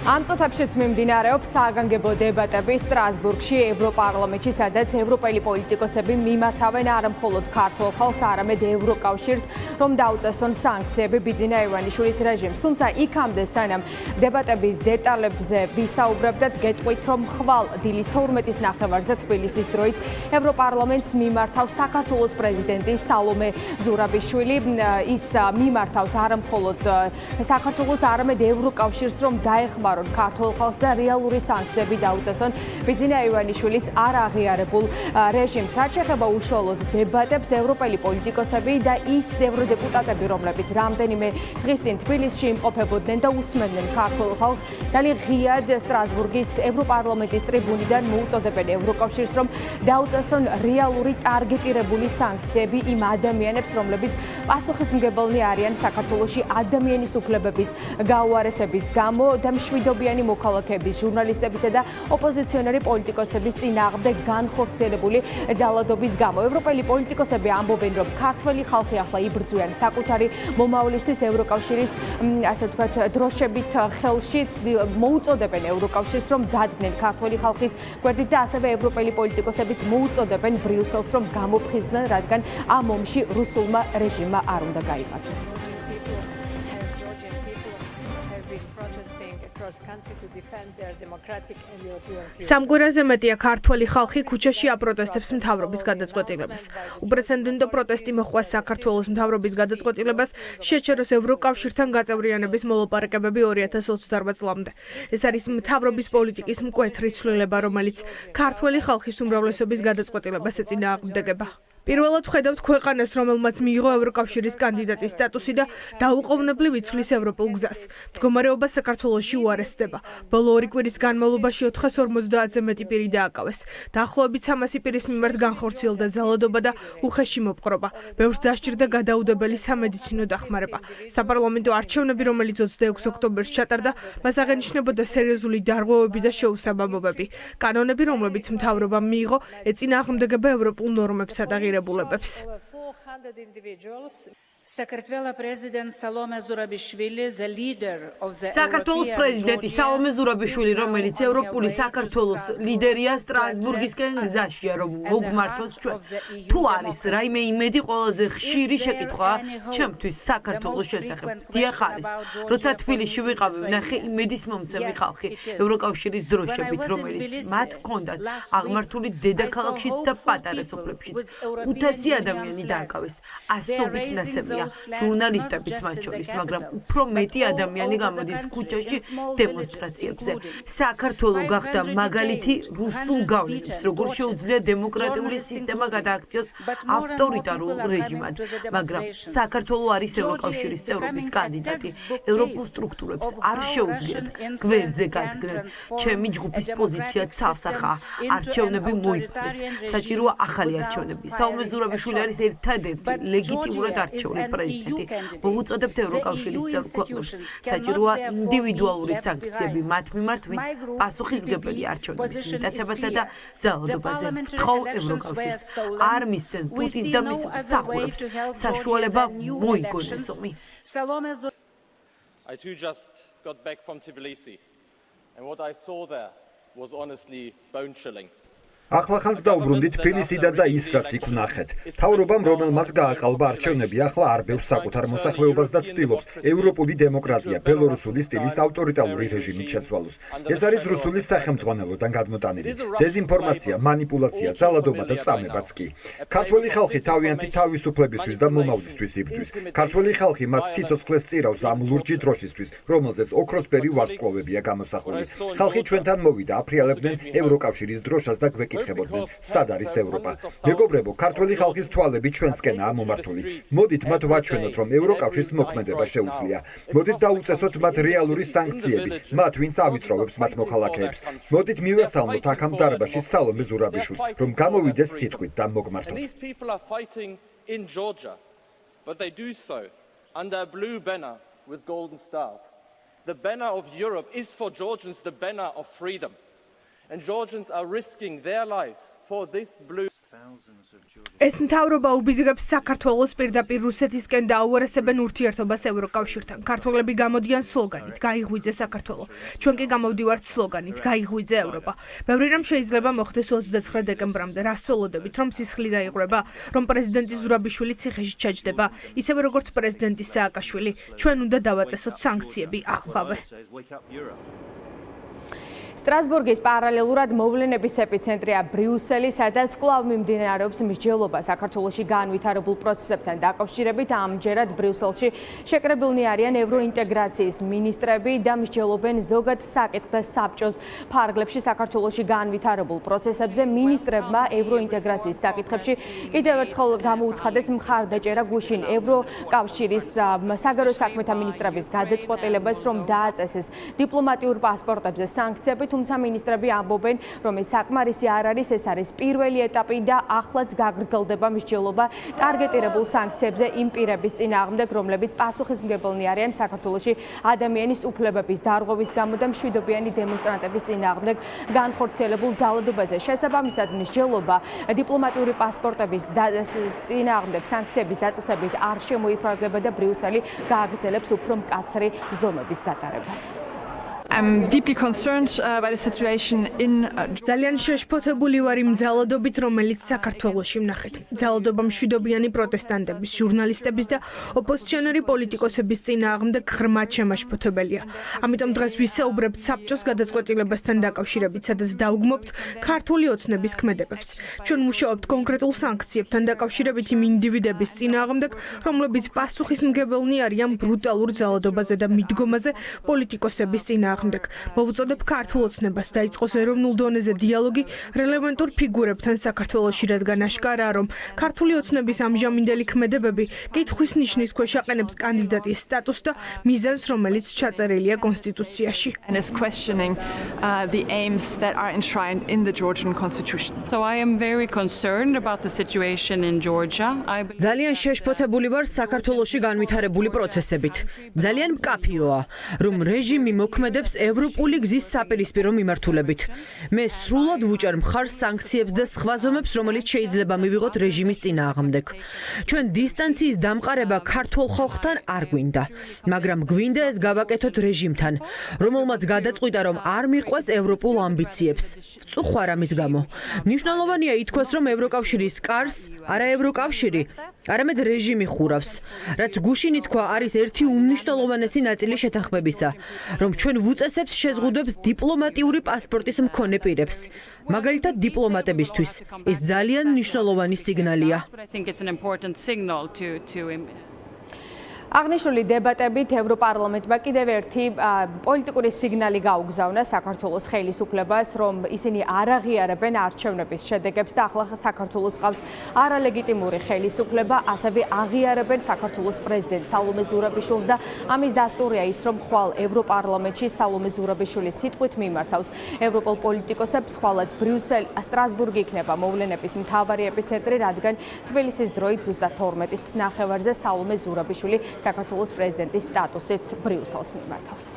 Am წუთებშიც მიმდინარეობს საგანგებო დებატები სტრასბურგში ევროპარლამენტში, სადაც ევროპელი პოლიტიკოსები მიმართავენ არა მხოლოდ ქართულ ხალხს, არამედ ევროკავშირს, რომ დაუწესონ სანქციები ბიძინა ივანიშვილის რეჟიმს. თუმცა იქამდე სანამ დებატების დეტალებზე ვისაუბრებდათ, გეტყვით, რომ ხვალ დილის 12-ის ნახევარზე თბილისის დროით ევროპარლამენტს მიმართავს საქართველოს პრეზიდენტი სალომე ზურაბიშვილი. ის მიმართავს არა მხოლოდ საქართველოს, არამედ ევროკავშირს, რომ დაეხმარონ ქართულ ხალხს და რეალური სანქციები დაუწესონ ბიძინა ივანიშვილის არ აღიარებულ რეჟიმს. რაც შეეხება უშუალოდ დებატებს, ევროპელი პოლიტიკოსები და ის ევროდეპუტატები, რომლებიც რამდენიმე დღის წინ თბილისში იმყოფებოდნენ და უსმენდნენ ქართულ ხალხს, ძალიან ღიად სტრასბურგის ევროპარლამენტის ტრიბუნიდან მოუწოდებენ ევროკავშირს, რომ დაუწესონ რეალური ტარგეტირებული სანქციები იმ ადამიანებს, რომლებიც პასუხისმგებელნი არიან საქართველოში ადამიანის უფლებების გაუარესების გამო და მშვიდობიანი მოქალაქეების, ჟურნალისტებისა და ოპოზიციონერი პოლიტიკოსების წინააღმდეგ განხორციელებული ძალადობის გამო. ევროპელი პოლიტიკოსები ამბობენ, რომ ქართველი ხალხი ახლა იბრძვიან საკუთარი მომავლისთვის ევროკავშირის, ასე ვთქვათ, დროშებით ხელში, მოუწოდებენ ევროკავშირს, რომ დადგნენ ქართველი ხალხის გვერდით და ასევე ევროპელი პოლიტიკოსებიც მოუწოდებენ ბრიუსელს, რომ გამოფხიზნან, რადგან ამ ომში რუსულმა რეჟიმმა არ უნდა გაიმარჯვეს. სამგვარაზე მეტია ქართველი ხალხი ქუჩაში აპროტესტებს მთავრობის გადაწყვეტილებას. უპრეცედენტო პროტესტი მოჰყვა საქართველოს მთავრობის გადაწყვეტილებას შეჩეროს ევროკავშირთან გაწევრიანების მოლაპარაკებები 2028 წლამდე. ეს არის მთავრობის პოლიტიკის მკვეთრი ცვლილება, რომელიც ქართველი ხალხის უმრავლესობის გადაწყვეტილებას ეწინააღმდეგება. პირველად ვხედავთ ქვეყანას, რომელმაც მიიღო ევროკავშირის კანდიდატის სტატუსი და დაუყოვნებლივ იცვლის ევროპულ გზას. მდგომარეობა საქართველოში უარესდება. ბოლო 2 კვირის განმავლობაში 450-ზე მეტი პირი დააკავეს. დაახლოებით 300 პირის მიმართ განხორციელდა ძალადობა და უხეში მოპყრობა. ბევრს დასჭირდა გადაუდებელი სამედიცინო დახმარება. საპარლამენტო არჩევნები, რომელიც 26 ოქტომბერს ჩატარდა, მას აღენიშნებოდა სერიოზული დარღვევები და შეუსაბამობები. კანონები, რომლებიც მთავრობამ მიიღო, ეწინააღმდეგება ევროპულ ნორმებსა და ღირებულებებს. საქართველოს პრეზიდენტი სალომე ზურაბიშვილი, რომელიც ევროპული საქართველოს ლიდერია, სტრასბურგისკენ გზაშია, რომ მოგმართოს ჩვენ. თუ არის რაიმე იმედი, ყველაზე ხშირი შეკითხვაა ჩემთვის საქართველოს შესახებ. დიახ არის. როცა თბილისში ვიყავი, ვნახე იმედის მომცემი ხალხი ევროკავშირის დროშებით, რომელიც მათ ჰქონდათ აღმართული დედაქალაქშიც და პატარა სოფლებშიც. 500 ადამიანი დააკავეს. 100-ობით ნაცემია. ჟურნალისტებიც მათ შორის, მაგრამ უფრო მეტი ადამიანი გამოდის ქუჩაში დემონსტრაციებზე. საქართველო გახდა მაგალითი რუსულ გავლენებს, როგორ შეუძლია დემოკრატიული სისტემა გადააქციოს ავტორიტარულ რეჟიმად. მაგრამ საქართველო არის ევროკავშირის წევრობის კანდიდატი. ევროპულ სტრუქტურებს არ შეუძლიათ გვერდზე გადგნენ. ჩემი ჯგუფის პოზიცია ცალსახაა. არჩევნები მოიფარეს. საჭიროა ახალი არჩევნები. სალომე ზურაბიშვილი არის ერთადერთი ლეგიტიმურად არჩეული პრეზიდენტი. მოვუწოდებთ ევროკავშირის წევრ ქვეყნებს. საჭიროა ინდივიდუალური სანქციები მათ მიმართ, ვინც პასუხისმგებელია არჩევნების მიტაცებასა და ძალადობაზე. ვთხოვ ევროკავშირს, არ მისცენ პუტინს და მის მსახურებს საშუალება მოიგონეს ომი. I too just got back from Tbilisi, and what I saw there was honestly bone-chilling. ახლა ხანს დაუბრუნდით თბილისიდან და ის, რაც იქ ვნახეთ. მთავრობამ, რომელმაც გააყალბა არჩევნები, ახლა არ ბევრს საკუთარ მოსახლეობას და ცდილობს ევროპული დემოკრატია ბელორუსული სტილის ავტორიტარული რეჟიმით შეცვალოს. ეს არის რუსული სახელმძღვანელოდან გადმოტანილი დეზინფორმაცია, манипуляция, ძალადობა და წამებაც კი. ქართველი ხალხი თავიანთი თავისუფლებისთვის და მომავლისთვის იბრძვის. ქართველი ხალხი მათ სიცოცხლეს წირავს ამ ლურჯი დროშისთვის, რომელზეც ოქროსფერი ვარსკვლავებია გამოსახული. ხალხი ჩვენთან მოვიდა, აფრიალებდნენ ევროკავშირის დროშას და გვეკითხებოდნენ, სად არის ევროპა. მეგობრებო, ქართველი ხალხის თვალები ჩვენსკენაა მომართული. მოდით მათ ვაჩვენოთ, რომ ევროკავშირს მოქმედება შეუძლია. მოდით დაუწესოთ მათ რეალური სანქციები, მათ ვინც ავიწროვებს მათ მოქალაქეებს. მოდით მივესალმოთ აქ ამ დარბაზში სალომე ზურაბიშვილს, რომ გამოვიდეს სიტყვით და მოგმართოთ. These people are fighting in Georgia, but they do so under a blue banner with golden stars. The banner of Europe is for Georgians the banner of freedom. And Georgians are risking their lives for this blue ეს მთავრობა უბიძგებს საქართველოს პირდაპირ რუსეთისკენ დაუარესებენ ურთიერთობას ევროკავშირთან. ქართველები გამოდიან სლოგანით გაიღვიძე საქართველო. ჩვენ კი გამოვდივართ სლოგანით გაიღვიძე ევროპა. ბევრი რამ შეიძლება მოხდეს 29 დეკემბრამდე. რას ველოდებით, რომ სისხლი დაიღვრება, რომ პრეზიდენტი ზურაბიშვილი ციხეში ჩაჯდება, ისევე როგორც პრეზიდენტი სააკაშვილი. ჩვენ უნდა დავაწესოთ სანქციები ახლავე. სტრასბურგის პარალელურად მოვლენების ეპიცენტრია ბრიუსელი, სადაც კვლავ მიმდინარეობს მსჯელობა საქართველოში განვითარებულ პროცესებთან დაკავშირებით. ამჯერად ბრიუსელში შეკრებილნი არიან ევროინტეგრაციის მინისტრები და მსჯელობენ ზოგად საკითხთა საბჭოს ფარგლებში საქართველოში განვითარებულ პროცესებზე. მინისტრებმა ევროინტეგრაციის საკითხებში კიდევ ერთხელ გამოუცხადეს მხარდაჭერა გუშინ ევროკავშირის საგარეო საქმეთა მინისტრების გადაწყვეტილებას, რომ დააწესეს დიპლომატიურ პასპორტებზე სანქციები. თუმცა მინისტრები ამბობენ, რომ ეს საკმარისი არ არის, ეს არის პირველი ეტაპი და ახლაც გაგრძელდება მსჯელობა ტარგეტირებულ სანქციებზე იმ პირების წინააღმდეგ, რომლებიც პასუხისმგებელნი არიან საქართველოში ადამიანის უფლებების დარღვევის გამო და მშვიდობიანი დემონსტრანტების წინააღმდეგ განხორციელებულ ძალადობაზე. შესაბამისად, მსჯელობა დიპლომატიური პასპორტების წინააღმდეგ სანქციების დაწესებით არ შემოიფარგლება და ბრიუსელი გააგრძელებს უფრო მკაცრი ზომების გატარებას. I'm deeply concerned by the situation in ძალიან შეშფოთებული ვარ იმ ძალადობით, რომელიც საქართველოში ვნახეთ. ძალადობა მშვიდობიანი პროტესტანტების, ჟურნალისტების და ოპოზიციონერი პოლიტიკოსების წინააღმდეგ ღრმად შემაშფოთებელია. ამიტომ დღეს ვისაუბრებთ საბჭოს გადაწყვეტილებასთან დაკავშირებით, სადაც დავგმობთ ქართული ოცნების ქმედებებს. ჩვენ მუშაობთ კონკრეტულ სანქციებთან დაკავშირებით იმ ინდივიდების წინააღმდეგ, რომლებიც პასუხისმგებელნი არიან ბრუტალურ ძალადობაზე და მიდგომაზე პოლიტიკოსების წინააღმდეგ. მოვუწოდებ ქართულ ოცნებას დაიწყოს ეროვნულ დონეზე დიალოგი რელევანტურ ფიგურებთან საქართველოში, რადგან აშკარაა, რომ ქართული ოცნების ამჟამინდელი ქმედებები კითხვის ნიშნის ქვეშ აყენებს კანდიდატის სტატუსს და მიზანს, რომელიც ჩაწერილია კონსტიტუციაში. and is questioning the aims that are enshrined in the Georgian constitution. So I am very concerned about the situation in Georgia. ძალიან შეშფოთებული ვარ საქართველოში განვითარებული პროცესებით. ძალიან მკაფიოა, რომ რეჟიმი მოქმედებს ევროპული გზის საპირისპირო მიმართულებით. მე სრულად ვუჭერ მხარს სანქციებს და სხვა ზომებს, რომელიც შეიძლება მივიღოთ რეჟიმის წინააღმდეგ. ჩვენ დისტანციის დამყარება ქართულ ხალხთან არ გვინდა, მაგრამ გვინდა ეს გავაკეთოთ რეჟიმთან, რომელმაც გადაწყვიტა, რომ არ მიყვეს ევროპულ ამბიციებს. ვწუხარ ამის გამო. მნიშვნელოვანია ითქვას, რომ ევროკავშირის კარს არა ევროკავშირი, არამედ რეჟიმი ხურავს. რაც გუშინ ითქვა, არის ერთი უმნიშვნელოვანესი ნაწილი შეთანხმებისა, რომ ჩვენ ვუწესებთ შეზღუდვებს დიპლომატიური პასპორტის მქონე პირებს. მაგალითად, დიპლომატებისთვის ეს ძალიან მნიშვნელოვანი სიგნალია. I think it's an important signal to აღნიშნული დებატებით ევროპარლამენტმა კიდევ ერთი პოლიტიკური სიგნალი გაუგზავნა საქართველოს ხელისუფლებას, რომ ისინი არ აღიარებენ არჩევნების შედეგებს და ახლა საქართველოს ყავს არალეგიტიმური ხელისუფლება, ასევე აღიარებენ საქართველოს პრეზიდენტ სალომე ზურაბიშვილს და ამის დასტურია ის, რომ ხვალ ევროპარლამენტში სალომე ზურაბიშვილის სიტყვით მიმართავს ევროპულ პოლიტიკოსებს, ხვალაც სტრასბურგი იქნება მოვლენების მთავარი ეპიცენტრი, რადგან თბილისის დროით ზუსტად 12:30-ზე სალომე ზურაბიშვილი საქართველოს პრეზიდენტის სტატუსით ბრიუსელს მიმართავს.